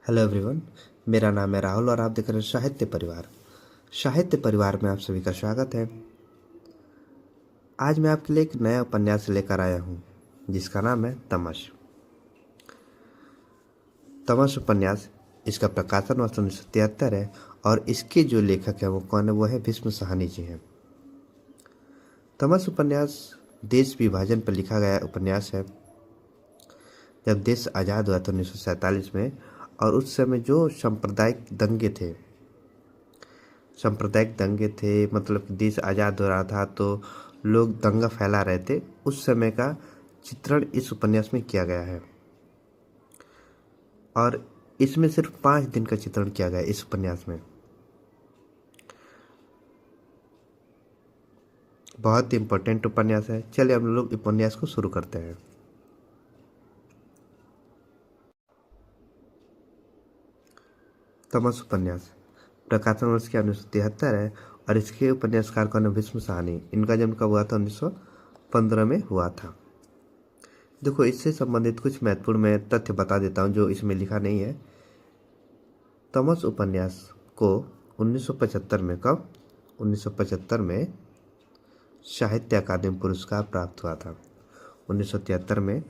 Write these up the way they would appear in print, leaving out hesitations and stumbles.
Hello everyone. मेरा नाम है राहुल और आप देख रहे हैं साहित्य परिवार। साहित्य परिवार में आप सभी का स्वागत है। आज मैं आपके लिए एक नया उपन्यास लेकर आया हूँ जिसका नाम है तमस। तमस उपन्यास, इसका प्रकाशन वर्ष 1973 है और इसके जो लेखक है वो कौन है, वो है भीष्म साहनी जी हैं। तमस उपन्यास देश विभाजन पर लिखा गया उपन्यास है। जब देश आज़ाद हुआ था 1947 में, और उस समय जो सांप्रदायिक दंगे थे, मतलब कि देश आज़ाद हो रहा था तो लोग दंगा फैला रहे थे, उस समय का चित्रण इस उपन्यास में किया गया है। और इसमें सिर्फ 5 दिन का चित्रण किया गया है इस उपन्यास में। बहुत ही इम्पोर्टेंट उपन्यास है। चलिए हम लोग उपन्यास को शुरू करते हैं। तमस उपन्यास प्रकाशन वर्ष क्या 1973 है और इसके उपन्यासकार कौन है, भीष्म साहनी। इनका जन्म कब हुआ था, 1915 में हुआ था। देखो, इससे संबंधित कुछ महत्वपूर्ण मैं तथ्य बता देता हूँ जो इसमें लिखा नहीं है। तमस उपन्यास को 1975 में, कब, 1975 में साहित्य अकादमी पुरस्कार प्राप्त हुआ था। 1973 में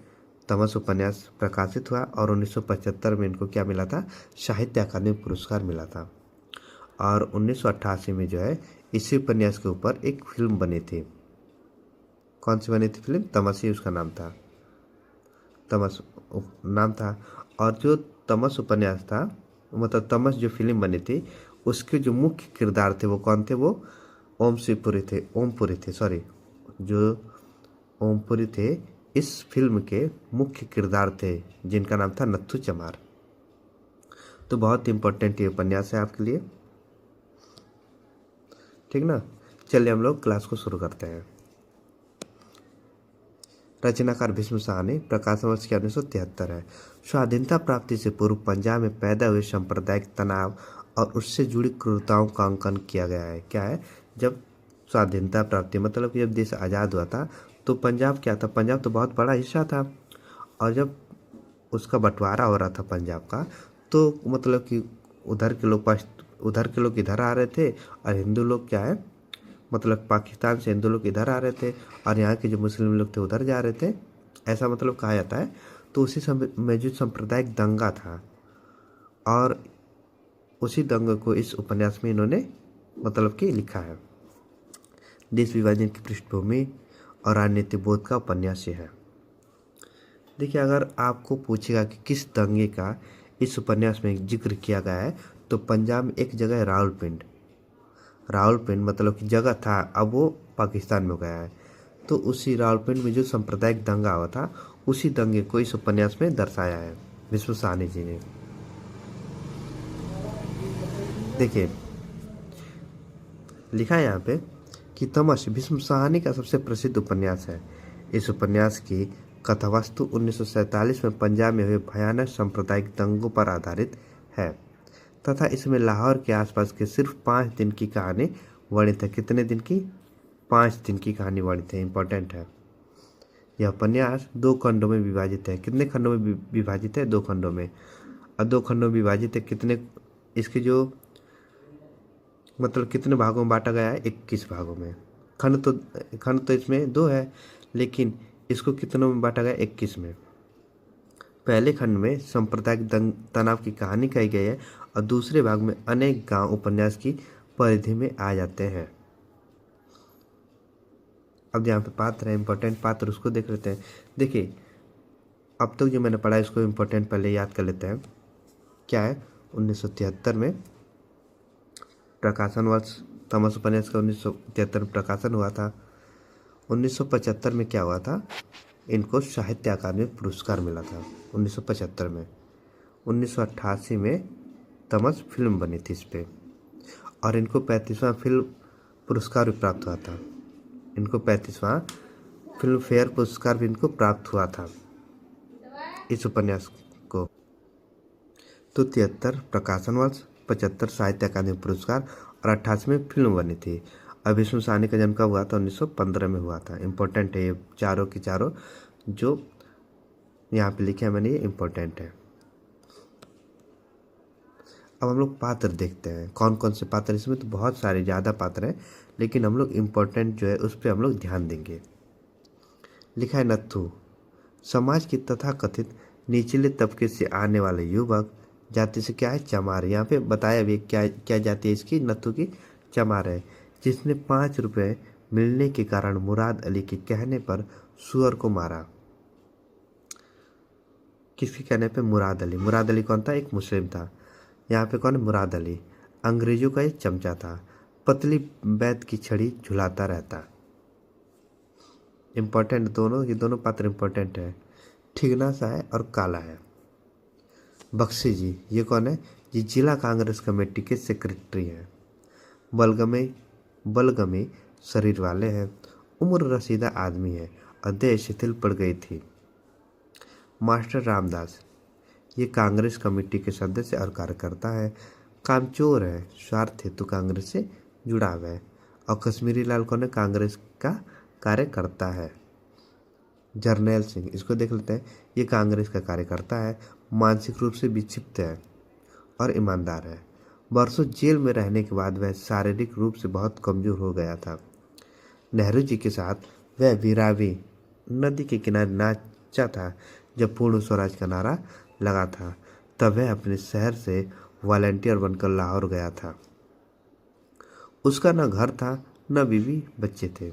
तमस उपन्यास प्रकाशित हुआ और 1975 में इनको क्या मिला था, साहित्य अकादमी पुरस्कार मिला था। और 1988 में जो है इसी उपन्यास के ऊपर एक फिल्म बनी थी। कौन सी बनी थी फिल्म, तमस ही उसका नाम था। तमस नाम था। और जो तमस उपन्यास था, मतलब तमस जो फिल्म बनी थी, उसके जो मुख्य किरदार थे वो कौन थे, वो ओमपुरी थे, सॉरी, जो ओमपुरी थे इस फिल्म के मुख्य किरदार थे, जिनका नाम था नत्थू चमार। तो बहुत इंपॉर्टेंट ये उपन्यास है आपके लिए, ठीक ना। चलिए हम लोग क्लास को शुरू करते हैं। रचनाकार भीष्म साहनी, प्रकाशन वर्ष 1973 है। स्वाधीनता प्राप्ति से पूर्व पंजाब में पैदा हुए सांप्रदायिक तनाव और उससे जुड़ी क्रूरताओं का अंकन किया गया है। क्या है, जब स्वाधीनता प्राप्ति मतलब कि जब देश आज़ाद हुआ था तो पंजाब क्या था, पंजाब तो बहुत बड़ा हिस्सा था, और जब उसका बंटवारा हो रहा था पंजाब का, तो मतलब कि उधर के लोग इधर आ रहे थे और हिंदू लोग क्या है, मतलब पाकिस्तान से हिंदू लोग इधर आ रहे थे और यहाँ के जो मुस्लिम लोग थे उधर जा रहे थे, ऐसा मतलब कहा जाता है। तो उसी समय में जो सांप्रदायिक दंगा था, और उसी दंगे को इस उपन्यास में इन्होंने मतलब कि लिखा है। देश विभाजन की पृष्ठभूमि और राजनीतिक बोध का उपन्यास ये है। देखिए, अगर आपको पूछेगा कि किस दंगे का इस उपन्यास में जिक्र किया गया है, तो पंजाब में एक जगह है रावलपिंड मतलब कि जगह था, अब वो पाकिस्तान में हो गया है। तो उसी रावलपिंड में जो सांप्रदायिक दंगा हुआ था, उसी दंगे को इस उपन्यास में दर्शाया है भीष्म साहनी जी ने। देखिए, लिखा है यहाँ पे कि तमस भीष्म साहनी का सबसे प्रसिद्ध उपन्यास है। इस उपन्यास की कथावस्तु 1947 में पंजाब में हुए भयानक सांप्रदायिक दंगों पर आधारित है तथा इसमें लाहौर के आसपास के सिर्फ 5 दिन की कहानी वर्णित है। कितने दिन की, 5 दिन की कहानी वर्णित है। इंपॉर्टेंट है। यह उपन्यास 2 खंडों में विभाजित है। कितने खंडों में विभाजित है, 2 खंडों में। और 2 खंडों में विभाजित है, कितने, इसके जो मतलब कितने भागों में बांटा गया है, 21 भागों में। खंड तो इसमें 2 है, लेकिन इसको कितनों में बांटा गया, 21 में। पहले खंड में सांप्रदायिक तनाव की कहानी कही गई है और दूसरे भाग में अनेक गांव उपन्यास की परिधि में आ जाते हैं। अब यहाँ पे पात्र है, इंपॉर्टेंट पात्र, उसको देख लेते हैं। देखिए, अब तक जो मैंने पढ़ा इसको इम्पोर्टेंट पहले याद कर लेते हैं। क्या है, 1973 में प्रकाशन वर्ष, तमस उपन्यास का 1973 में प्रकाशन हुआ था। 1975 में क्या हुआ था, इनको साहित्य अकादमी पुरस्कार मिला था 1975 में। 1988 में तमस फिल्म बनी थी इस पर, और इनको 35वां फिल्म पुरस्कार भी प्राप्त हुआ था। इनको 35वां फिल्म फेयर पुरस्कार भी इनको प्राप्त हुआ था इस उपन्यास को। तो 73 प्रकाशन वर्ष, 75 साहित्य अकादमी पुरस्कार और 88 में फिल्म बनी थी। अब भीष्म साहनी का जन्म कब हुआ था, 1915 में हुआ था। इम्पोर्टेंट है ये चारों की चारों जो यहाँ पे लिखे हैं मैंने, ये इम्पोर्टेंट है। अब हम लोग पात्र देखते हैं, कौन कौन से पात्र, इसमें तो बहुत सारे ज़्यादा पात्र हैं, लेकिन हम लोग इम्पोर्टेंट जो है उस पर हम लोग ध्यान देंगे। लिखा है नत्थु, समाज की तथाकथित निचले तबके से आने वाले युवक, जाति से क्या है, चमार। यहाँ पे बताया भी क्या क्या जाति है इसकी, नत्थु की चमार है, जिसने 5 रुपए मिलने के कारण मुराद अली के कहने पर सुअर को मारा। किसके कहने पे, मुराद अली। मुराद अली कौन था, एक मुस्लिम था। यहाँ पे कौन है, मुराद अली अंग्रेजों का एक चमचा था, पतली बैत की छड़ी झुलाता रहता। इम्पोर्टेंट दोनों, ये दोनों पात्र इम्पोर्टेंट है। ठिगना सा है और काला है। बख्शी जी, ये कौन है, ये जिला कांग्रेस कमेटी के सेक्रेटरी हैं। बलगमे बलगमे शरीर वाले हैं, उम्र रसीदा आदमी है और देह शिथिल पड़ गई थी। मास्टर रामदास, ये कांग्रेस कमेटी के सदस्य और कार्यकर्ता है, कामचोर है, स्वार्थ हेतु कांग्रेस से जुड़ा हुआ है। और कश्मीरी लाल कौन है, कांग्रेस का कार्यकर्ता है। जर्नैल सिंह, इसको देख लेते हैं, ये कांग्रेस का कार्यकर्ता है, मानसिक रूप से विक्षिप्त है और ईमानदार है। वर्षों जेल में रहने के बाद वह शारीरिक रूप से बहुत कमजोर हो गया था। नेहरू जी के साथ वह वीरावी नदी के किनारे नाचा था जब पूर्ण स्वराज का नारा लगा था। तब वह अपने शहर से वॉलंटियर बनकर लाहौर गया था। उसका न घर था न बीवी बच्चे थे।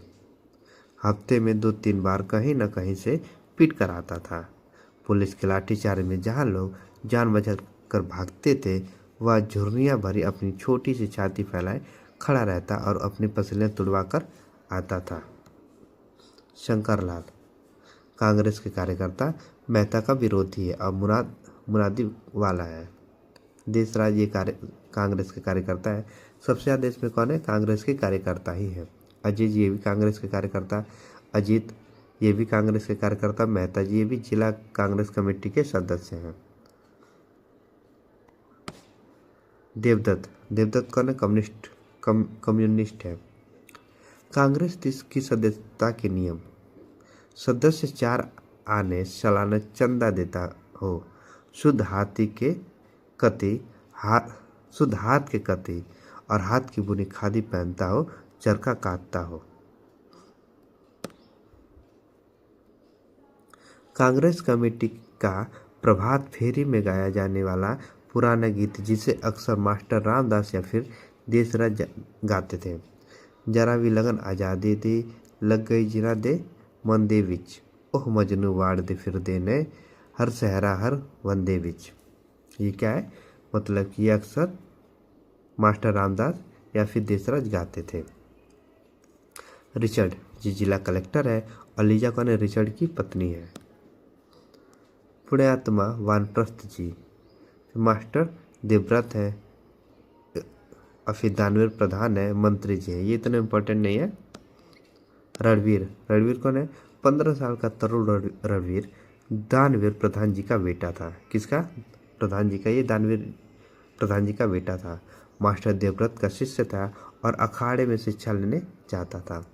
हफ्ते में 2-3 बार कहीं न कहीं से पीट कर आता था। पुलिस के लाठीचार्ज में जहाँ लोग जान बचा कर भागते थे, वह झुर्रियाँ भरी अपनी छोटी सी छाती फैलाए खड़ा रहता और अपनी पसलियाँ तुड़वा कर आता था। शंकरलाल, कांग्रेस के कार्यकर्ता, मेहता का विरोधी है और मुरादी वाला है। देशराज, ये कांग्रेस के कार्यकर्ता है। सबसे ज़्यादा इसमें कौन है, कांग्रेस के कार्यकर्ता ही है। अजय जी, ये भी कांग्रेस के कार्यकर्ता। अजीत, ये भी कांग्रेस के कार्यकर्ता। मेहता जी, ये भी जिला कांग्रेस कमेटी के सदस्य हैं। देवदत्त, देवदत्त कौन है, कम्युनिस्ट है। कांग्रेस की सदस्यता के नियम, सदस्य 4 आने सालाना चंदा देता हो, शुद्ध हाथी के कति शुद्ध हाथ के कति और हाथ की बुनी खादी पहनता हो, चरखा काटता हो। कांग्रेस कमेटी का प्रभात फेरी में गाया जाने वाला पुराना गीत, जिसे अक्सर मास्टर रामदास या फिर देशराज गाते थे। जरा भी लगन आज़ादी दी, लग गई जिना दे मन दे विच, ओह मजनू वाड़ दे फिर दे ने, हर सहरा हर वंदे विच। ये क्या है, मतलब कि ये अक्सर मास्टर रामदास या फिर देशराज गाते थे। रिचर्ड जी जिला कलेक्टर है और लीजा कौन है, रिचर्ड की पत्नी है। पुण्यात्मा वानप्रस्थ जी मास्टर देवव्रत है और फिर दानवीर प्रधान है, मंत्री जी है। ये इतना इम्पोर्टेंट नहीं है। रणवीर, रणवीर कौन है, 15 साल का तरुण रणवीर दानवीर प्रधान जी का बेटा था। किसका, प्रधान जी का, ये दानवीर प्रधान जी का बेटा था। मास्टर देवव्रत का शिष्य था और अखाड़े में शिक्षा लेने जाता था।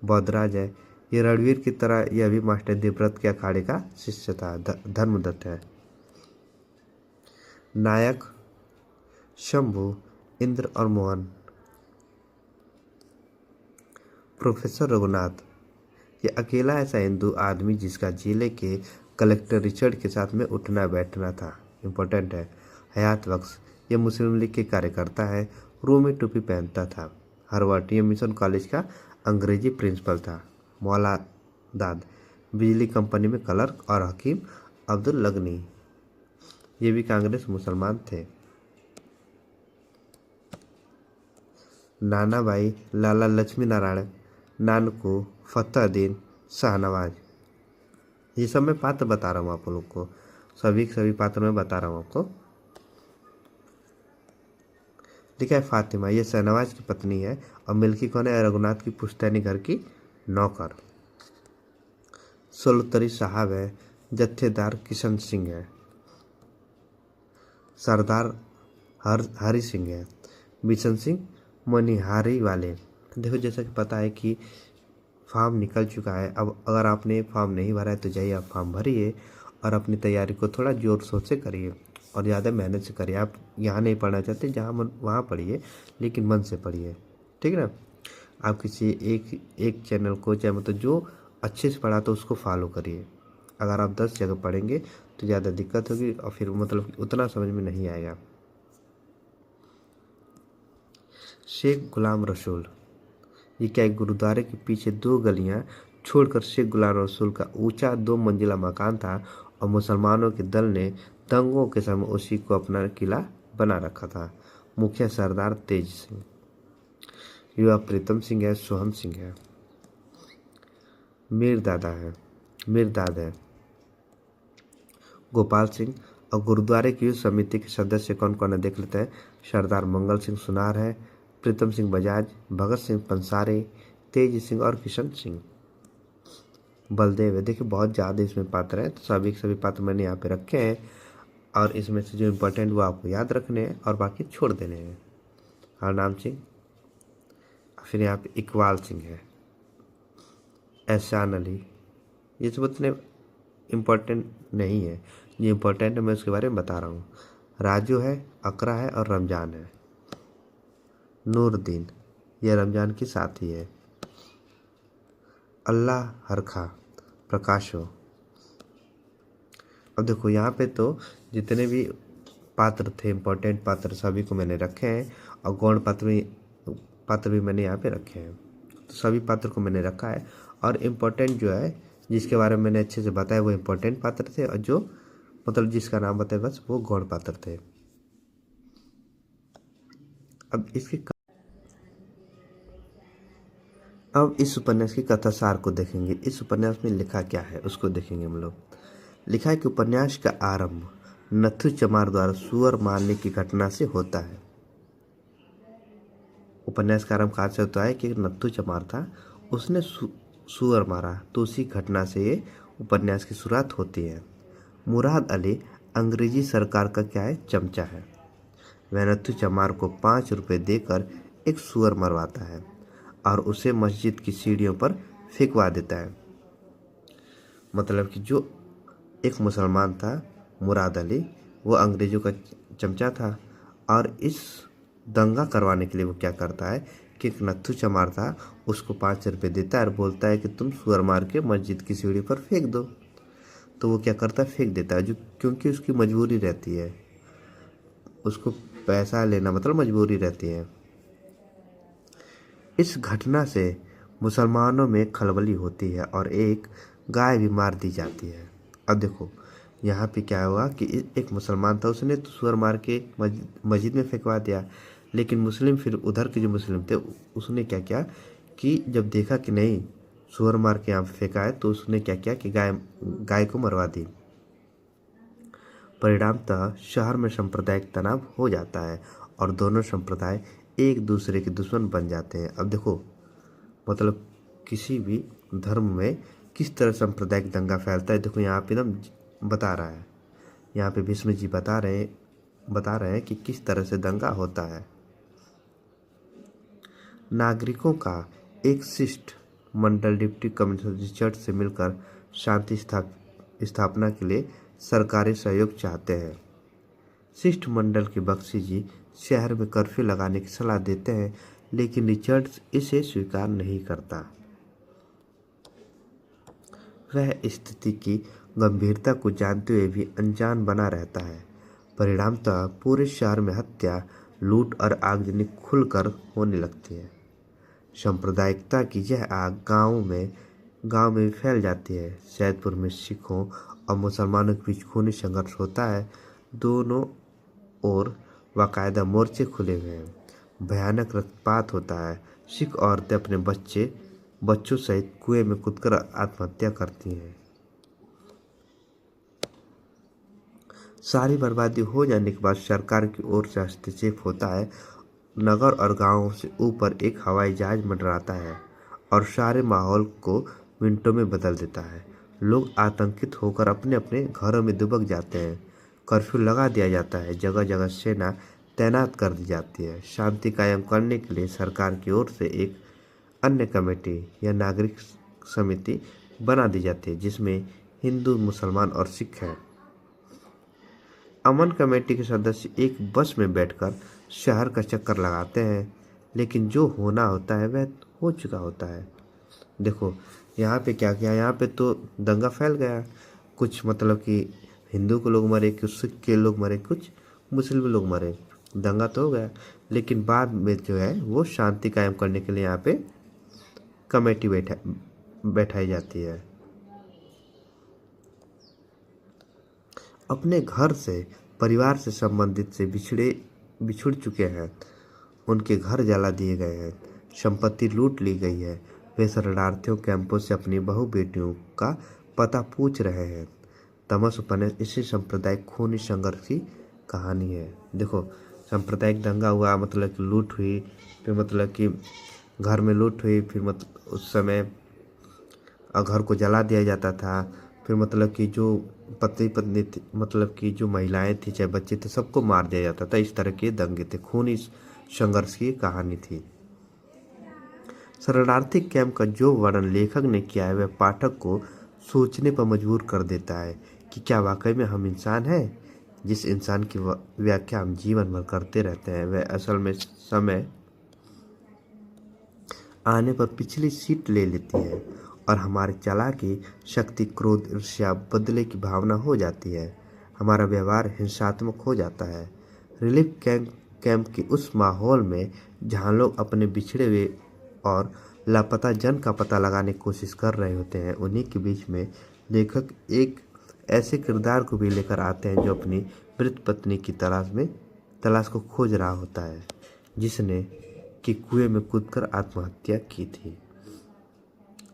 बौद्धराज है, ये रणवीर की तरह यह भी मास्टर देवव्रत के अखाड़े का शिष्य था। धर्मदत्त है। नायक, शंभू, इंद्र और मोहन। प्रोफेसर रघुनाथ, ये अकेला ऐसा हिंदू आदमी जिसका जिले के कलेक्टर रिचर्ड के साथ में उठना बैठना था। इम्पोर्टेंट है। हयात बख्श, ये मुस्लिम लीग के कार्यकर्ता है, रूमी टोपी पहनता था। हार्वर्ड, ये मिशन कॉलेज का अंग्रेजी प्रिंसिपल था। मौला दाद, बिजली कंपनी में क्लर्क। और हकीम अब्दुल लगनी, ये भी कांग्रेस मुसलमान थे। नाना भाई, लाला लक्ष्मी नारायण, नानकू, फतेहदीन, शाहनवाज। ये सब मैं पात्र बता रहा हूँ आप लोग को, सभी पात्र मैं बता रहा हूँ आपको। लिखा है फातिमा, ये शाहनवाज की पत्नी है। और मिल्की कौन है, रघुनाथ की पुश्तैनी घर की नौकर। सोलतरी साहब है, जत्थेदार किशन सिंह है। सरदार हरि सिंह है। बिशन सिंह मनिहारी वाले। देखो, जैसा कि पता है कि फॉर्म निकल चुका है। अब अगर आपने फॉर्म नहीं भरा है तो जाइए आप फॉर्म भरिए और अपनी तैयारी को थोड़ा जोर शोर से करिए। और ज़्यादा मेहनत से करिए। आप यहाँ नहीं पढ़ना चाहते, जहाँ मन वहाँ पढ़िए, लेकिन मन से पढ़िए, ठीक है ना। आप किसी एक चैनल को, चाहे मतलब जो अच्छे से पढ़ा तो उसको फॉलो करिए। अगर आप 10 जगह पढ़ेंगे तो ज़्यादा दिक्कत होगी और फिर मतलब उतना समझ में नहीं आएगा। शेख गुलाम रसूल, ये क्या, एक गुरुद्वारे के पीछे 2 गलियां छोड़कर शेख गुलाम रसूल का ऊंचा 2 मंजिला मकान था और मुसलमानों के दल ने दंगों के समय उसी को अपना किला बना रखा था। मुखिया सरदार तेज सिंह, युवा प्रीतम सिंह है, सोहम सिंह है, मीरदाद है, गोपाल सिंह। और गुरुद्वारे की उस समिति के सदस्य कौन कौन है देख लेते हैं। सरदार मंगल सिंह सुनार है, प्रीतम सिंह बजाज, भगत सिंह पंसारे, तेज सिंह और किशन सिंह। बलदेव है। देखिए बहुत ज़्यादा इसमें पात्र हैं, तो सभी के सभी पात्र मैंने यहाँ पे रखे हैं और इसमें से जो इम्पोर्टेंट वो आपको याद रखने हैं और बाकी छोड़ देने हैं। हरनाम सिंह, फिर यहाँ पे इकबाल सिंह है, एहसान अली। ये सब उतने इम्पोर्टेंट नहीं है, ये इम्पोर्टेंट है मैं उसके बारे में बता रहा हूँ। राजू है, अकरा है और रमजान है। नूरदीन, यह रमजान की साथी है। अल्लाह हरखा, प्रकाशो। अब देखो यहाँ पे तो जितने भी पात्र थे, इम्पोर्टेंट पात्र, सभी को मैंने रखे हैं और गौण पात्र भी मैंने यहाँ पे रखे हैं। तो सभी पात्र को मैंने रखा है और इम्पोर्टेंट जो है जिसके बारे में मैंने अच्छे से बताया वो इम्पोर्टेंट पात्र थे और जो मतलब जिसका नाम बताया बस वो गौण पात्र थे। अब इस उपन्यास की कथा सार को देखेंगे। इस उपन्यास में लिखा क्या है उसको देखेंगे हम लोग। लिखा है कि उपन्यास का आरंभ नथु चमार द्वारा सुअर मारने की घटना से होता है। उपन्यास का आरंभ कहाँ से होता है कि नथु चमार था, उसने सुअर मारा, तो उसी घटना से ये उपन्यास की शुरुआत होती है। मुराद अली अंग्रेजी सरकार का क्या है, चमचा है। वह नथु चमार को 5 रुपये देकर एक सुअर मरवाता है और उसे मस्जिद की सीढ़ियों पर फेंकवा देता है। मतलब कि जो एक मुसलमान था मुराद अली, वो अंग्रेजों का चमचा था और इस दंगा करवाने के लिए वो क्या करता है कि एक नथु चमार था, उसको 5 रुपये देता है और बोलता है कि तुम सुअर मार के मस्जिद की सीढ़ी पर फेंक दो। तो वो क्या करता है, फेंक देता है, जो क्योंकि उसकी मजबूरी रहती है, उसको पैसा लेना मतलब मजबूरी रहती है। इस घटना से मुसलमानों में खलबली होती है और एक गाय भी मार दी जाती है। अब देखो यहाँ पे क्या हुआ कि एक मुसलमान था, उसने तो सुअर मार के मस्जिद में फेंकवा दिया, लेकिन मुस्लिम फिर उधर के जो मुस्लिम थे उसने क्या किया कि जब देखा कि नहीं सुअर मार के यहाँ फेंका है, तो उसने क्या किया कि गाय को मरवा दी। परिणामतः शहर में सांप्रदायिक तनाव हो जाता है और दोनों संप्रदाय एक दूसरे के दुश्मन बन जाते हैं। अब देखो मतलब कि भी धर्म में किस तरह सांप्रदायिक दंगा फैलता है, देखो यहाँ पे ना बता रहा है, यहाँ पे भीष्म जी बता रहे हैं कि किस तरह से दंगा होता है। नागरिकों का एक शिष्ट मंडल डिप्टी कमिश्नर रिचर्ड से मिलकर शांति स्थापना के लिए सरकारी सहयोग चाहते हैं। शिष्ट मंडल के बख्शी जी शहर में कर्फ्यू लगाने की सलाह देते हैं, लेकिन रिचर्ड्स इसे स्वीकार नहीं करता। वह स्थिति की गंभीरता को जानते हुए भी अनजान बना रहता है। परिणामतः पूरे शहर में हत्या, लूट और आगजनी खुलकर होने लगती है। सांप्रदायिकता की यह आग गांव में भी फैल जाती है। सैदपुर में सिखों और मुसलमानों के बीच खूनी संघर्ष होता है। दोनों ओर बाकायदा मोर्चे खुले हुए हैं। भयानक रक्तपात होता है। सिख औरतें अपने बच्चों सहित कुएं में कूदकर आत्महत्या करती हैं। सारी बर्बादी हो जाने के बाद सरकार की ओर से हस्तक्षेप होता है। नगर और गांवों से ऊपर एक हवाई जहाज मंडराता है और सारे माहौल को मिनटों में बदल देता है। लोग आतंकित होकर अपने अपने घरों में दुबक जाते हैं। कर्फ्यू लगा दिया जाता है। जगह जगह सेना तैनात कर दी जाती है। शांति कायम करने के लिए सरकार की ओर से एक अन्य कमेटी या नागरिक समिति बना दी जाती है, जिसमें हिंदू, मुसलमान और सिख हैं। अमन कमेटी के सदस्य एक बस में बैठकर शहर का चक्कर लगाते हैं, लेकिन जो होना होता है वह हो चुका होता है। देखो यहाँ पे क्या किया, यहाँ पे तो दंगा फैल गया। कुछ मतलब कि हिंदू के लोग मरे, कुछ सिख के लोग मरे, कुछ मुस्लिम लोग मरे, दंगा तो हो गया। लेकिन बाद में जो है वो शांति कायम करने के लिए यहाँ पे कमेटी बैठाई जाती है। अपने घर से, परिवार से संबंधित से बिछुड़ चुके हैं, उनके घर जला दिए गए हैं, संपत्ति लूट ली गई है। वे शरणार्थियों कैंपों से अपनी बहु बेटियों का पता पूछ रहे हैं। तमस उपन्यास इसी सांप्रदायिक खूनी संघर्ष की कहानी है। देखो सांप्रदायिक दंगा हुआ, मतलब कि लूट हुई, फिर मतलब कि घर में लूट हुई, फिर मतलब उस समय घर को जला दिया जाता था। फिर मतलब कि जो पति पत्नी थी, मतलब कि जो महिलाएं थी चाहे बच्चे थे, सबको मार दिया जाता था। इस तरह के दंगे थे, खूनी संघर्ष की कहानी थी। शरणार्थी कैंप का जो वर्णन लेखक ने किया है वह पाठक को सोचने पर मजबूर कर देता है कि क्या वाकई में हम इंसान हैं। जिस इंसान की व्याख्या हम जीवन भर करते रहते हैं वह असल में समय आने पर पिछली सीट ले लेती है और हमारे चालाकी, शक्ति, क्रोध, ईर्ष्या, बदले की भावना हो जाती है। हमारा व्यवहार हिंसात्मक हो जाता है। रिलीफ कैंप के उस माहौल में जहाँ लोग अपने बिछड़े हुए और लापता जन का पता लगाने की कोशिश कर रहे होते हैं, उन्हीं के बीच में लेखक एक ऐसे किरदार को भी लेकर आते हैं जो अपनी मृत पत्नी की तलाश को खोज रहा होता है, जिसने कि कुएं में कूदकर आत्महत्या की थी।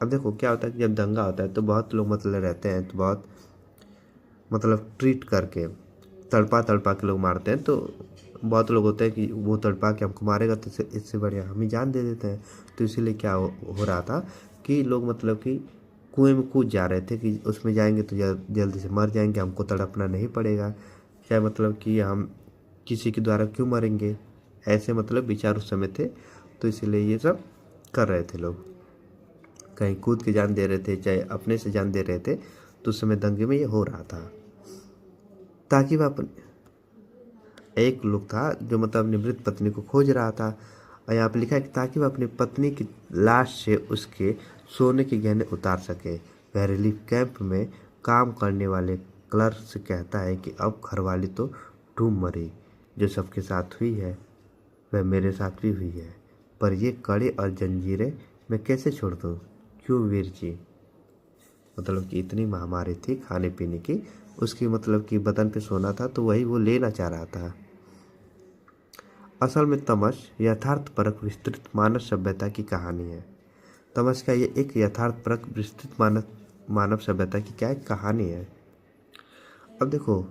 अब देखो क्या होता है कि जब दंगा होता है तो बहुत लोग मतलब रहते हैं, तो बहुत मतलब ट्रीट करके तड़पा के लोग मारते हैं। तो बहुत लोग होते हैं कि वो तड़पा के हमको मारेगा तो इससे बढ़िया हम ही जान दे देते हैं। तो इसीलिए क्या हो रहा था कि लोग मतलब कि कुएं में कूद जा रहे थे कि उसमें जाएंगे तो जल्दी से मर जाएंगे, हमको तड़पना नहीं पड़ेगा, चाहे मतलब कि हम किसी के द्वारा क्यों मरेंगे, ऐसे मतलब विचार उस समय थे। तो इसीलिए ये सब कर रहे थे लोग, कहीं कूद के जान दे रहे थे, चाहे अपने से जान दे रहे थे। तो उस समय दंगे में ये हो रहा था ताकि वह एक लोग था जो मतलब अपनी मृत पत्नी को खोज रहा था। और यहाँ पे लिखा है कि ताकि वह अपनी पत्नी की लाश से उसके सोने के गहने उतार सके। वह रिलीफ कैंप में काम करने वाले क्लर्क से कहता है कि अब घरवाली तो डूब मरी, जो सबके साथ हुई है वह मेरे साथ भी हुई है, पर ये कड़े और जंजीरें मैं कैसे छोड़ दूँ। क्यों वीर जी, मतलब कि इतनी महामारी थी खाने पीने की, उसकी मतलब कि बदन पे सोना था तो वही वो लेना चाह रहा था। असल में तमस यथार्थपरक विस्तृत मानव सभ्यता की कहानी है। तमस का ये एक यथार्थपरक विस्तृत मानव सभ्यता की क्या एक कहानी है। अब देखो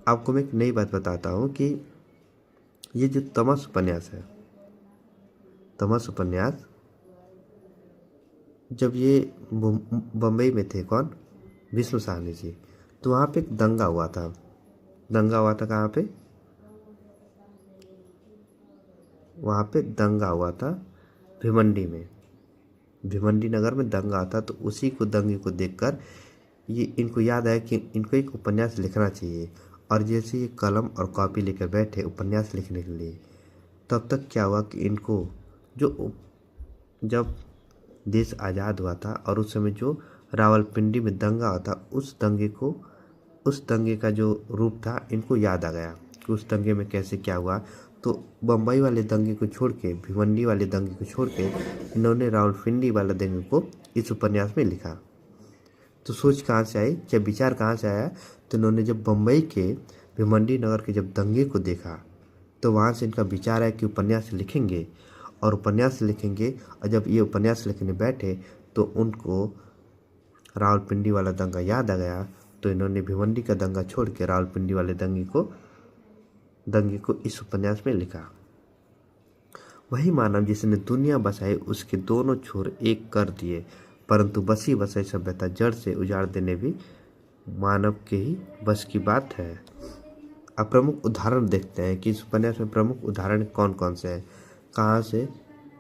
आपको मैं एक नई बात बताता हूँ कि ये जो तमस उपन्यास है, तमस उपन्यास जब ये बम्बई में थे कौन, भीष्म साहनी जी, तो वहाँ पे एक दंगा हुआ था। दंगा हुआ था कहाँ पे, वहाँ पे दंगा हुआ था भिवंडी में, भिवंडी नगर में दंगा था। तो उसी को दंगे को देखकर ये इनको याद आया कि इनको एक उपन्यास लिखना चाहिए। और जैसे ये कलम और कॉपी लेकर बैठे उपन्यास लिखने के लिए, तब तक क्या हुआ कि इनको जब देश आज़ाद हुआ था और उस समय जो रावलपिंडी में दंगा हुआ था, उस दंगे का जो रूप था इनको याद आ गया कि उस दंगे में कैसे क्या हुआ। तो बम्बई वाले दंगे को छोड़ के, भिवंडी वाले दंगे को छोड़ के इन्होंने रावलपिंडी वाला दंगे को इस उपन्यास में लिखा। तो सोच कहाँ से आई, जब विचार कहाँ से आया, तो इन्होंने जब बम्बई के भिवंडी नगर के जब दंगे को देखा तो वहाँ से इनका विचार आया कि उपन्यास लिखेंगे। और उपन्यास लिखेंगे, और जब ये उपन्यास लिखने बैठे तो उनको रावलपिंडी वाला दंगा याद आ गया। तो इन्होंने भिवंडी का दंगा छोड़ के रावलपिंडी वाले दंगे को इस उपन्यास में लिखा। वही मानव जिसने दुनिया बसाई उसके दोनों छोर एक कर दिए, परंतु बसी बसाई सभ्यता जड़ से उजाड़ देने भी मानव के ही बस की बात है। अब प्रमुख उदाहरण देखते हैं कि इस उपन्यास में प्रमुख उदाहरण कौन कौन से हैं, कहाँ से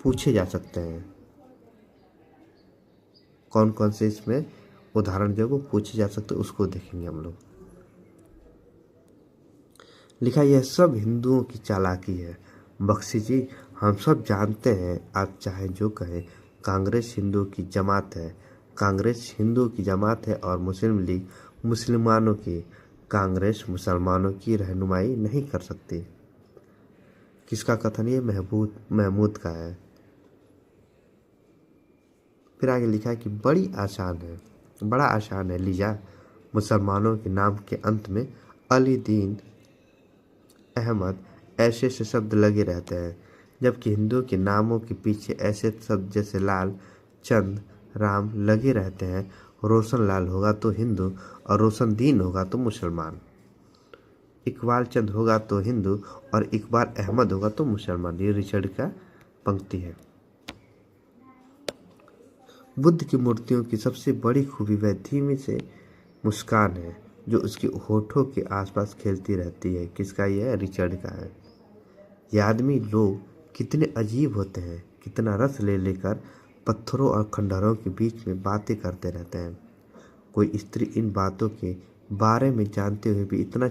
पूछे जा सकते हैं, कौन कौन से इसमें उदाहरण जो वो पूछे जा सकते हैं उसको देखेंगे हम लोग। लिखा यह सब हिंदुओं की चालाकी है। बख्शी जी, हम सब जानते हैं, आप चाहे जो कहें, कांग्रेस हिंदुओं की जमात है। कांग्रेस हिंदुओं की जमात है और मुस्लिम लीग मुसलमानों की। कांग्रेस मुसलमानों की रहनुमाई नहीं कर सकती। किसका कथन? ये महमूद का है। फिर आगे लिखा है कि बड़ा आसान है लीजा, मुसलमानों के नाम के अंत में अली, दीन, अहमद ऐसे ऐसे शब्द लगे रहते हैं, जबकि हिंदुओं के नामों के पीछे ऐसे शब्द जैसे लाल, चंद, राम लगे रहते हैं। रोशन लाल होगा तो हिंदू और रोशन दीन होगा तो मुसलमान। इकबाल चंद होगा तो हिंदू और इकबाल अहमद होगा तो मुसलमान। ये रिचर्ड का पंक्ति है। बुद्ध की मूर्तियों की सबसे बड़ी खूबी वह धीमे से मुस्कान है जो उसके होठों के आसपास खेलती रहती है। किसका? यह है रिचर्ड का है। ये आदमी लोग कितने अजीब होते हैं, कितना रस ले लेकर पत्थरों और खंडहरों के बीच में बातें करते रहते हैं। कोई स्त्री इन बातों के बारे में जानते हुए भी इतना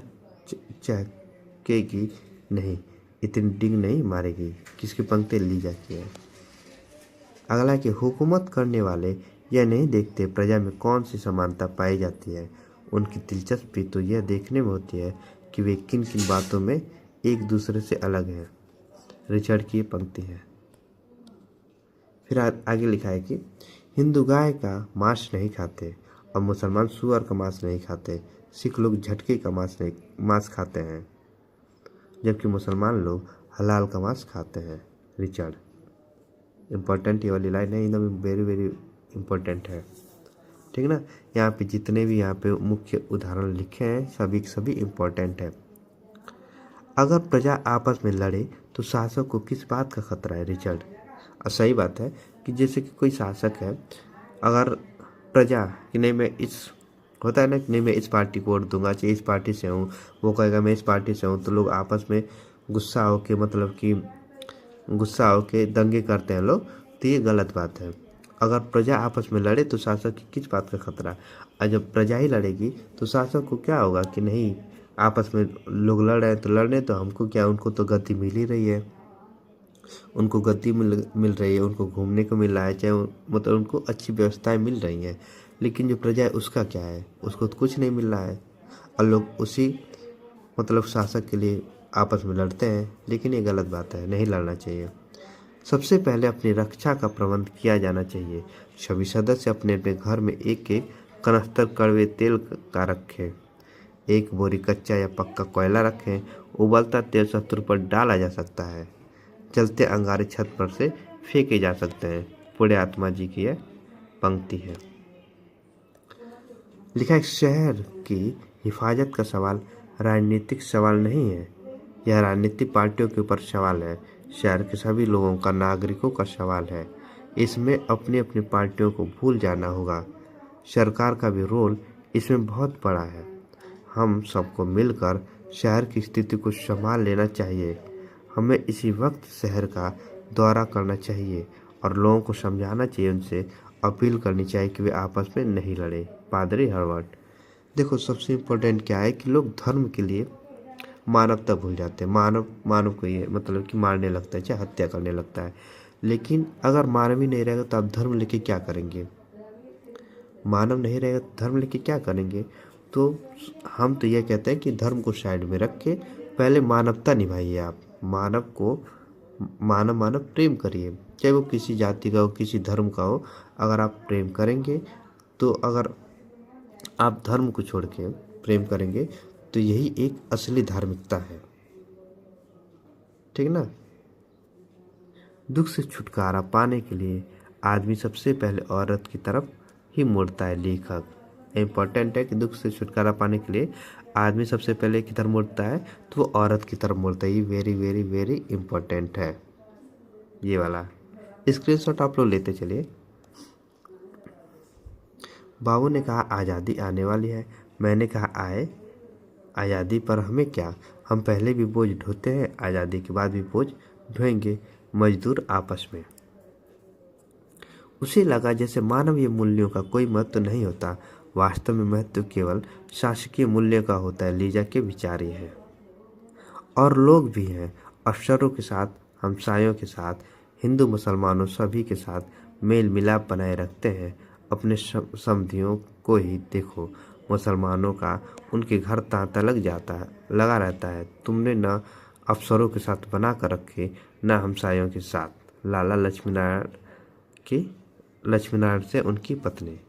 चहकेगी नहीं, इतनी डिंग नहीं मारेगी। किसकी पंक्ति ली जाती है? अगला कि हुकूमत करने वाले यह नहीं देखते प्रजा में कौन सी समानता पाई जाती है, उनकी दिलचस्पी तो यह देखने में होती है कि वे किन किन बातों में एक दूसरे से अलग हैं। रिचर्ड की ये पंक्ति है। फिर आगे लिखा है कि हिंदू गाय का मांस नहीं खाते और मुसलमान सुअर का मांस नहीं खाते। सिख लोग झटके का मांस खाते हैं, जबकि मुसलमान लोग हलाल का मांस खाते हैं। रिचर्ड। इम्पोर्टेंट ये वाली लाइन है, एकदम वेरी वेरी इम्पोर्टेंट है। ठीक ना? यहाँ पे जितने भी यहाँ पे मुख्य उदाहरण लिखे हैं सभी सभी इम्पोर्टेंट है। अगर प्रजा आपस में लड़े तो शासक को किस बात का खतरा है? रिचर्ड। और सही बात है कि जैसे कि कोई शासक है, अगर प्रजा कि नहीं मैं इस होता है ना कि नहीं मैं इस पार्टी को वोट दूंगा, चाहे इस पार्टी से हूँ, वो कहेगा मैं इस पार्टी से हूँ, तो लोग आपस में गुस्सा होके दंगे करते हैं लोग, तो ये गलत बात है। अगर प्रजा आपस में लड़े तो शासक की किस बात का खतरा? और जब प्रजा ही लड़ेगी तो शासक को क्या होगा कि नहीं आपस में लोग लड़ रहे हैं तो लड़ने, तो हमको क्या, उनको तो गति मिल ही रही है, उनको गति मिल रही है, उनको घूमने को मिल रहा है, चाहे मतलब उनको अच्छी व्यवस्थाएं मिल रही हैं। लेकिन जो प्रजा है उसका क्या है? उसको तो कुछ नहीं मिल रहा है और लोग उसी मतलब शासक के लिए आपस में लड़ते हैं। लेकिन ये गलत बात है, नहीं लड़ना चाहिए। सबसे पहले अपनी रक्षा का प्रबंध किया जाना चाहिए। सभी सदस्य अपने अपने घर में एक एक कनस्तर कड़वे तेल का रखें। एक बोरी कच्चा या पक्का कोयला रखें। उबलता तेल शत्रु पर डाला जा सकता है, जलते अंगारे छत पर से फेंके जा सकते हैं। पुण्य आत्मा जी की यह पंक्ति है। लिखा है शहर की हिफाजत का सवाल राजनीतिक सवाल नहीं है, यह राजनीतिक पार्टियों के ऊपर सवाल है। शहर के सभी लोगों का, नागरिकों का सवाल है। इसमें अपनी अपनी पार्टियों को भूल जाना होगा। सरकार का भी रोल इसमें बहुत बड़ा है। हम सबको मिलकर शहर की स्थिति को संभाल लेना चाहिए। हमें इसी वक्त शहर का दौरा करना चाहिए और लोगों को समझाना चाहिए, उनसे अपील करनी चाहिए कि वे आपस में नहीं लड़े। पादरी हर्बर्ट। देखो सबसे इम्पोर्टेंट क्या है कि लोग धर्म के लिए मानवता भूल जाते हैं। मानव को ये मतलब कि मारने लगता है, चाहे हत्या करने लगता है। लेकिन अगर मानव ही नहीं रहेगा तो आप धर्म लेके क्या करेंगे? मानव नहीं रहेगा तो धर्म लेके क्या करेंगे? तो हम तो ये कहते हैं कि धर्म को साइड में रख के पहले मानवता निभाइए। आप मानव प्रेम करिए, चाहे वो किसी जाति का हो, किसी धर्म का हो। अगर आप प्रेम करेंगे तो अगर आप धर्म को छोड़ के प्रेम करेंगे तो यही एक असली धार्मिकता है। ठीक ना? दुख से छुटकारा पाने के लिए आदमी सबसे पहले औरत की तरफ ही मुड़ता है। लेखक। इम्पोर्टेंट है कि दुख से छुटकारा पाने के लिए आदमी सबसे पहले की तरफ मुड़ता है तो वो औरत की तरफ मुड़ता है। ये वेरी वेरी वेरी इम्पोर्टेंट है ये वाला। स्क्रीनशॉट आप लोग लेते चलिए। बाबू ने कहा आज़ादी आने वाली है। मैंने कहा आए आज़ादी पर हमें क्या, हम पहले भी बोझ ढोते हैं, आज़ादी के बाद भी बोझ ढोएंगे। मजदूर आपस में। उसे लगा जैसे मानवीय मूल्यों का कोई महत्व नहीं होता। वास्तव में महत्व केवल शासकीय मूल्य का होता है। लीजा के विचार ये है। और लोग भी हैं, अफसरों के साथ, हमसायों के साथ, हिंदू मुसलमानों सभी के साथ मेल मिलाप बनाए रखते हैं। अपने समधियों को ही देखो, मुसलमानों का उनके घर तांता लगा रहता है। तुमने न अफसरों के साथ बना कर रखे, न हमसायों के साथ। लाला लक्ष्मीनारायण से उनकी पत्नी।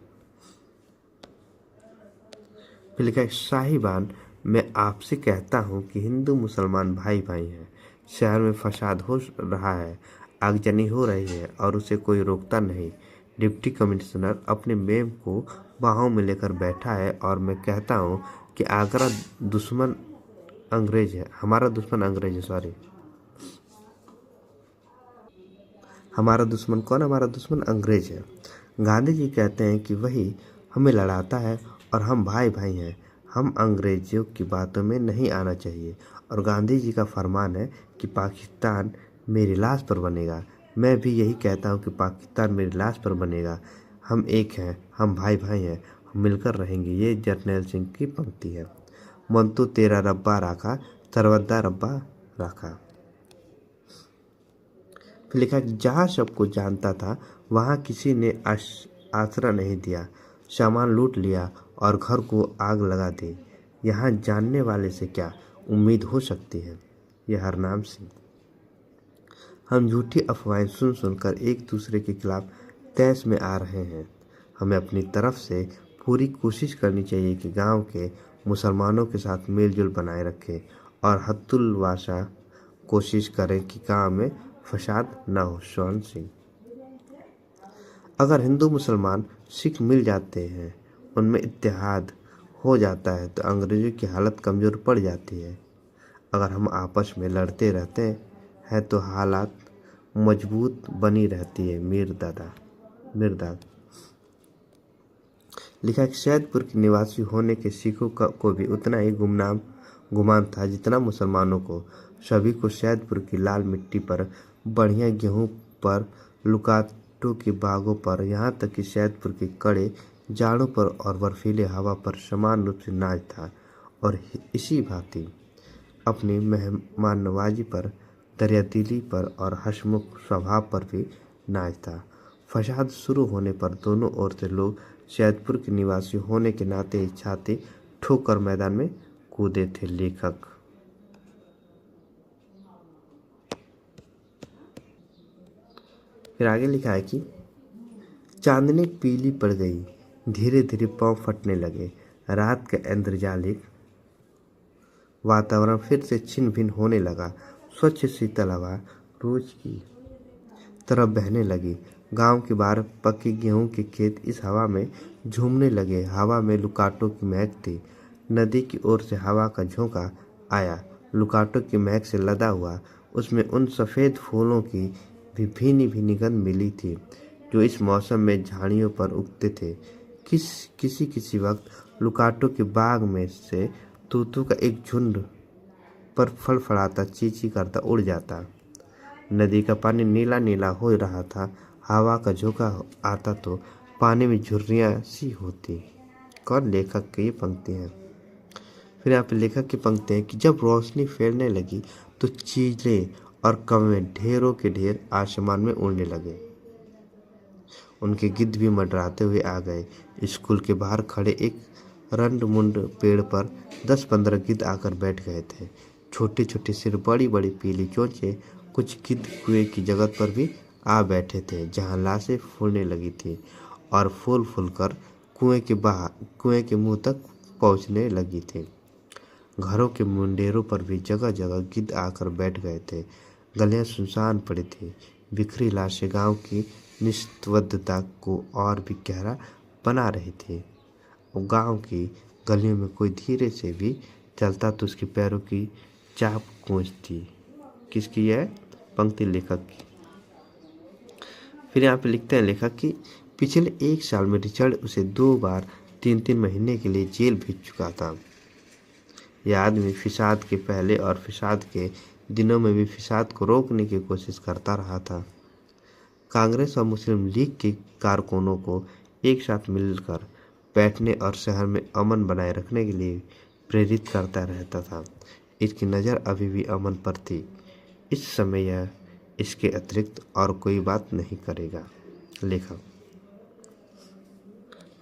फिर लिखा है, साहिबान, मैं आपसे कहता हूँ कि हिंदू मुसलमान भाई भाई हैं। शहर में फसाद हो रहा है, आगजनी हो रही है और उसे कोई रोकता नहीं। डिप्टी कमिश्नर अपने मेम को बाहों में लेकर बैठा है और मैं कहता हूँ कि आगरा दुश्मन अंग्रेज है, हमारा दुश्मन अंग्रेज है, सॉरी, हमारा दुश्मन कौन? हमारा दुश्मन अंग्रेज है। गांधी जी कहते हैं कि वही हमें लड़ाता है और हम भाई भाई हैं। हम अंग्रेजों की बातों में नहीं आना चाहिए। और गांधी जी का फरमान है कि पाकिस्तान मेरी लाश पर बनेगा। मैं भी यही कहता हूँ कि पाकिस्तान मेरी लाश पर बनेगा। हम एक हैं, हम भाई भाई हैं, हम मिलकर रहेंगे। ये जर्नैल सिंह की पंक्ति है। मन तो तेरा रब्बा राखा, सर्वदा रब्बा राखा। फिर लिखा कि जहाँ सबको जानता था वहाँ किसी ने आसरा नहीं दिया। सामान लूट लिया और घर को आग लगा दी। यहाँ जानने वाले से क्या उम्मीद हो सकती है? यह हरनाम सिंह। हम झूठी अफवाहें सुन सुनकर एक दूसरे के खिलाफ तैश में आ रहे हैं। हमें अपनी तरफ से पूरी कोशिश करनी चाहिए कि गांव के मुसलमानों के साथ मेलजोल बनाए रखें और हत्तुलवासा कोशिश करें कि गांव में फसाद न हो। स्वर्ण सिंह। अगर हिंदू मुसलमान सिख मिल जाते हैं, उनमें इत्तेहाद हो जाता है तो अंग्रेजों की हालत कमज़ोर पड़ जाती है। अगर हम आपस में लड़ते रहते हैं तो हालात मजबूत बनी रहती है। मीरदाद। लिखा है कि सैदपुर के निवासी होने के सिखों को भी उतना ही गुमान था जितना मुसलमानों को। सभी को सैदपुर की लाल मिट्टी पर, बढ़िया गेहूं पर, लुकाटों की बागों पर, यहाँ तक कि सैदपुर के कड़े जाड़ों पर और बर्फीले हवा पर समान रूप से नाज था। और इसी भांति अपनी मेहमान नवाजी पर, दरियादिली पर और हंसमुख स्वभाव पर भी नाज था। फसाद शुरू होने पर दोनों ओर से लोग सैदपुर के निवासी होने के नाते छाती ठोक कर मैदान में कूदे थे। लेखक। फिर आगे लिखा है कि चांदनी पीली पड़ गई, धीरे धीरे पांव फटने लगे। रात का इंद्रजालिक वातावरण फिर से छिन्न भिन्न होने लगा। स्वच्छ शीतल हवा रोज की तरफ बहने लगी। गांव के बाहर पके गेहूं के खेत इस हवा में झूमने लगे। हवा में लुकाटों की महक थी। नदी की ओर से हवा का झोंका आया, लुकाटों की महक से लदा हुआ। उसमें उन सफ़ेद फूलों की भी भीनी भीनी गंध मिली थी जो इस मौसम में झाड़ियों पर उगते थे। किसी वक्त लुकाटों के बाग में से तूतों का एक झुंड पर फड़फड़ाता, चींची करता उड़ जाता। नदी का पानी नीला नीला हो रहा था। हवा का झोंका आता तो पानी में झुर्रियाँ सी होती। कौन? लेखक की ये पंक्ति है। फिर यहाँ पे लेखक की पंक्ति है कि जब रोशनी फैलने लगी तो चीले और कौवे ढेरों के ढेर आसमान में उड़ने लगे। उनके गिद्ध भी मंडराते हुए आ गए। स्कूल के बाहर खड़े एक रंड-मुंड पेड़ पर 10-15 गिद्ध आकर बैठ गए थे। छोटे छोटे सिर, बड़ी बड़ी पीली चोंचें। कुछ गिद्ध कुएं की जगह पर भी आ बैठे थे जहाँ लाशें फूलने लगी थी और फूल फूलकर कुएं के मुंह तक पहुँचने लगी थी। घरों के मुंडेरों पर भी जगह जगह गिद्ध आकर बैठ गए थे। गलियां सुनसान पड़ी थी। बिखरी लाशें गांव की निस्तब्धता को और भी गहरा बना रही थी। गांव की गलियों में कोई धीरे से भी चलता तो उसके पैरों की चाप गूंजती। किसकी है पंक्ति? लेखक की। फिर यहाँ पे लिखते हैं लेखक कि पिछले 1 साल में रिचर्ड उसे 2 बार 3-3 महीने के लिए जेल भेज चुका था। यह आदमी फिसाद के पहले और फिसाद के दिनों में भी फिसाद को रोकने की कोशिश करता रहा था। कांग्रेस और मुस्लिम लीग के कारकुनों को एक साथ मिलकर बैठने और शहर में अमन बनाए रखने के लिए प्रेरित करता रहता था। इसकी नज़र अभी भी अमन पर थी। इस समय यह इसके अतिरिक्त और कोई बात नहीं करेगा। लेखक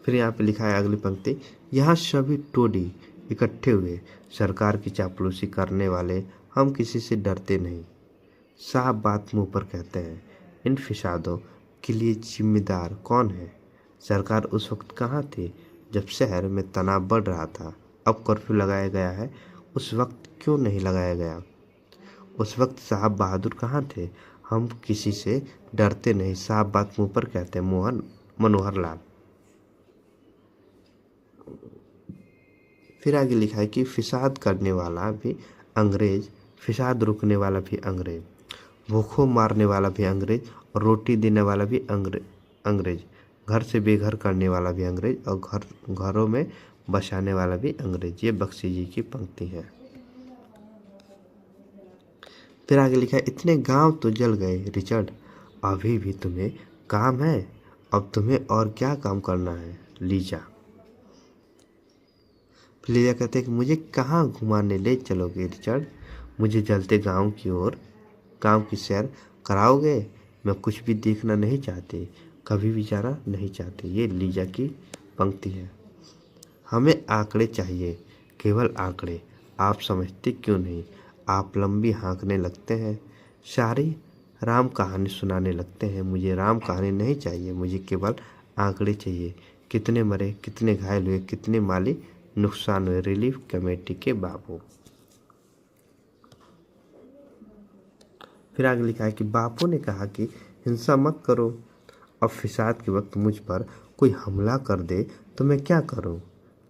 फिर यहाँ पे लिखा है अगली पंक्ति, यहाँ सभी टोडी इकट्ठे हुए, सरकार की चापलूसी करने वाले, हम किसी से डरते नहीं, साफ बात मुंह पर कहते हैं। इन फिसादों के लिए जिम्मेदार कौन है? सरकार उस वक्त कहाँ थी जब शहर में तनाव बढ़ रहा था? अब कर्फ्यू लगाया गया है, उस वक्त क्यों नहीं लगाया गया? उस वक्त साहब बहादुर कहाँ थे? हम किसी से डरते नहीं, साफ बात मुंह पर कहते हैं। मनोहर लाल। फिर आगे लिखा है कि फिसाद करने वाला भी अंग्रेज, फिसाद रुकने वाला भी अंग्रेज, भूखों मारने वाला भी अंग्रेज और रोटी देने वाला भी अंग्रेज, घर से बेघर करने वाला भी अंग्रेज और घरों में बसाने वाला भी अंग्रेज। ये बख्शी जी की पंक्ति है। फिर आगे लिखा है, इतने गांव तो जल गए रिचर्ड, अभी भी तुम्हें काम है? अब तुम्हें और क्या काम करना है? लीजा। फिर लीजा कहते हैं कि मुझे कहाँ घुमाने ले चलोगे रिचर्ड? मुझे जलते गांव की ओर, गांव की सैर कराओगे? मैं कुछ भी देखना नहीं चाहती, कभी भी जाना नहीं चाहती। ये लीजा की पंक्ति है। हमें आंकड़े चाहिए, केवल आंकड़े। आप समझते क्यों नहीं? आप लंबी हाँकने लगते हैं, सारी राम कहानी सुनाने लगते हैं। मुझे राम कहानी नहीं चाहिए, मुझे केवल आंकड़े चाहिए। कितने मरे, कितने घायल हुए, कितने माली नुकसान हुए, रिलीफ कमेटी के बाबू। फिर आगे लिखा है कि बापू ने कहा कि हिंसा मत करो। अब फिसाद के वक्त मुझ पर कोई हमला कर दे तो मैं क्या करूं?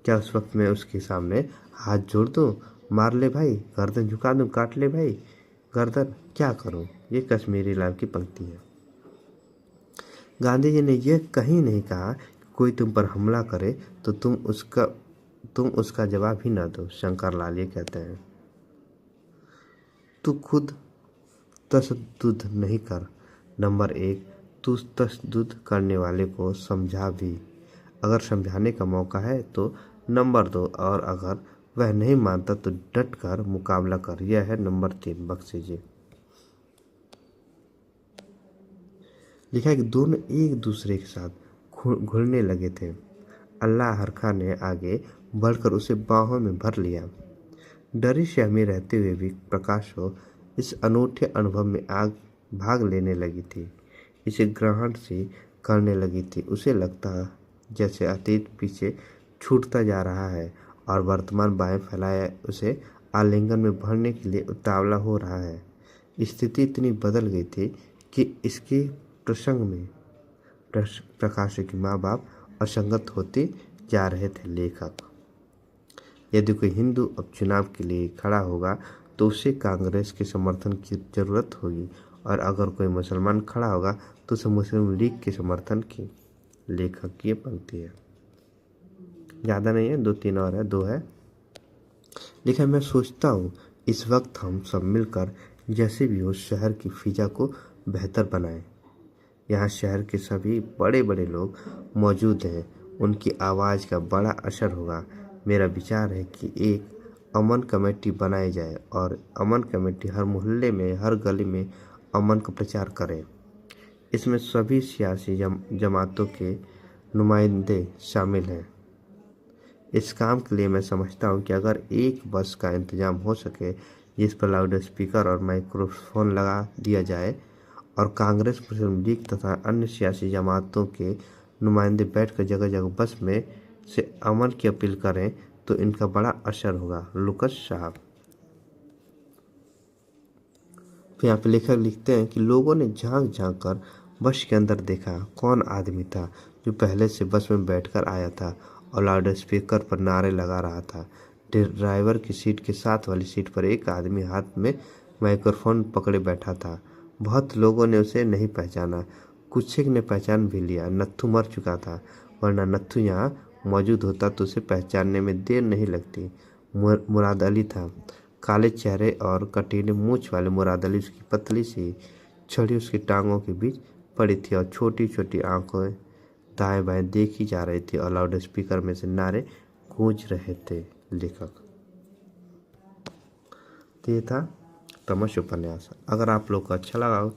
क्या उस वक्त मैं उसके सामने हाथ जोड़ दूं, मार ले भाई, गर्दन झुका दूं, काट ले भाई गर्दन, क्या करूं? ये कश्मीरी लाल की पंक्ति है। गांधी जी ने यह कहीं नहीं कहा कि कोई तुम पर हमला करे तो तुम उसका जवाब ही ना दो। शंकर लाल ये कहते हैं, तू खुद तशद्दुद नहीं कर। नंबर 1, तू तशद्दुद करने वाले को समझा भी, अगर समझाने का मौका है तो। नंबर 2, और अगर वह नहीं मानता तो डट कर मुकाबला कर। यह है नंबर 3, बख्शी जी। लिखा है कि दोनों एक दूसरे के साथ घुलने लगे थे। अल्लाह हरखा ने आगे बढ़कर उसे बाहों में भर लिया। डरी सहमी रहते हुए भी प्रकाश को इस अनूठे अनुभव में आग भाग लेने लगी थी, इसे ग्रहण से करने लगी थी। उसे लगता जैसे अतीत पीछे छूटता जा रहा है और वर्तमान बाएं फैलाए उसे आलिंगन में भरने के लिए उतावला हो रहा है। स्थिति इतनी बदल गई थी कि इसके प्रसंग में प्रकाश के माँ बाप असंगत होते जा रहे थे। लेखक, यदि कोई हिंदू अब चुनाव के लिए खड़ा होगा तो उसे कांग्रेस के समर्थन की जरूरत होगी, और अगर कोई मुसलमान खड़ा होगा तो उसे मुस्लिम लीग के समर्थन की। लेखक की पंक्ति है, ज़्यादा नहीं है, 2-3 और है, 2 है। लिखा, मैं सोचता हूँ इस वक्त हम सब मिलकर जैसे भी हो शहर की फिजा को बेहतर बनाएं। यहाँ शहर के सभी बड़े बड़े लोग मौजूद हैं, उनकी आवाज़ का बड़ा असर होगा। मेरा विचार है कि एक अमन कमेटी बनाई जाए और अमन कमेटी हर मोहल्ले में, हर गली में अमन का प्रचार करे। इसमें सभी सियासी जमातों के नुमाइंदे शामिल हैं। इस काम के लिए मैं समझता हूँ कि अगर एक बस का इंतजाम हो सके जिस पर लाउड स्पीकर और माइक्रोफोन लगा दिया जाए और कांग्रेस, मुस्लिम लीग तथा अन्य सियासी जमातों के नुमाइंदे बैठकर जगह जगह बस में से अमन की अपील करें तो इनका बड़ा असर होगा। लुकस साहब। फिर यहाँ पे लेखक लिखते हैं कि लोगों ने झांक झांक कर बस के अंदर देखा। कौन आदमी था जो पहले से बस में बैठकर आया था और लाउड स्पीकर पर नारे लगा रहा था? ड्राइवर की सीट के साथ वाली सीट पर एक आदमी हाथ में माइक्रोफोन पकड़े बैठा था। बहुत लोगों ने उसे नहीं पहचाना, कुछ एक ने पहचान भी लिया। नत्थू मर चुका था, वरना नत्थू यहाँ मौजूद होता तो उसे पहचानने में देर नहीं लगती। मुराद अली था, काले चेहरे और कटीले मूछ वाले मुराद अली। उसकी पतली सी छड़ी उसकी टांगों के बीच पड़ी थी और छोटी छोटी आंखें दाएं बाएं देखी जा रही थी और लाउड स्पीकर में से नारे गूंज रहे थे। लेखक, तो ये था तमस उपन्यास। अगर आप लोग को अच्छा लगा हो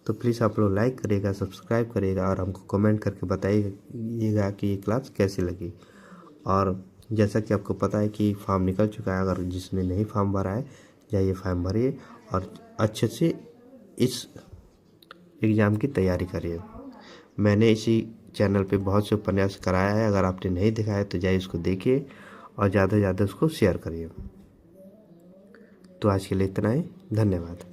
तो प्लीज़ आप लोग लाइक करिएगा, सब्सक्राइब करिएगा और हमको कमेंट करके बताइएगा कि ये क्लास कैसी लगी। और जैसा कि आपको पता है कि फॉर्म निकल चुका है, अगर जिसने नहीं फॉर्म भरा है जाइए फॉर्म भरिए और अच्छे से इस एग्ज़ाम की तैयारी करिए। मैंने इसी चैनल पे बहुत से उपन्यास कराया है, अगर आपने नहीं देखा है तो जाइए उसको देखिए और ज़्यादा से ज़्यादा उसको शेयर करिए। तो आज के लिए इतना ही, धन्यवाद।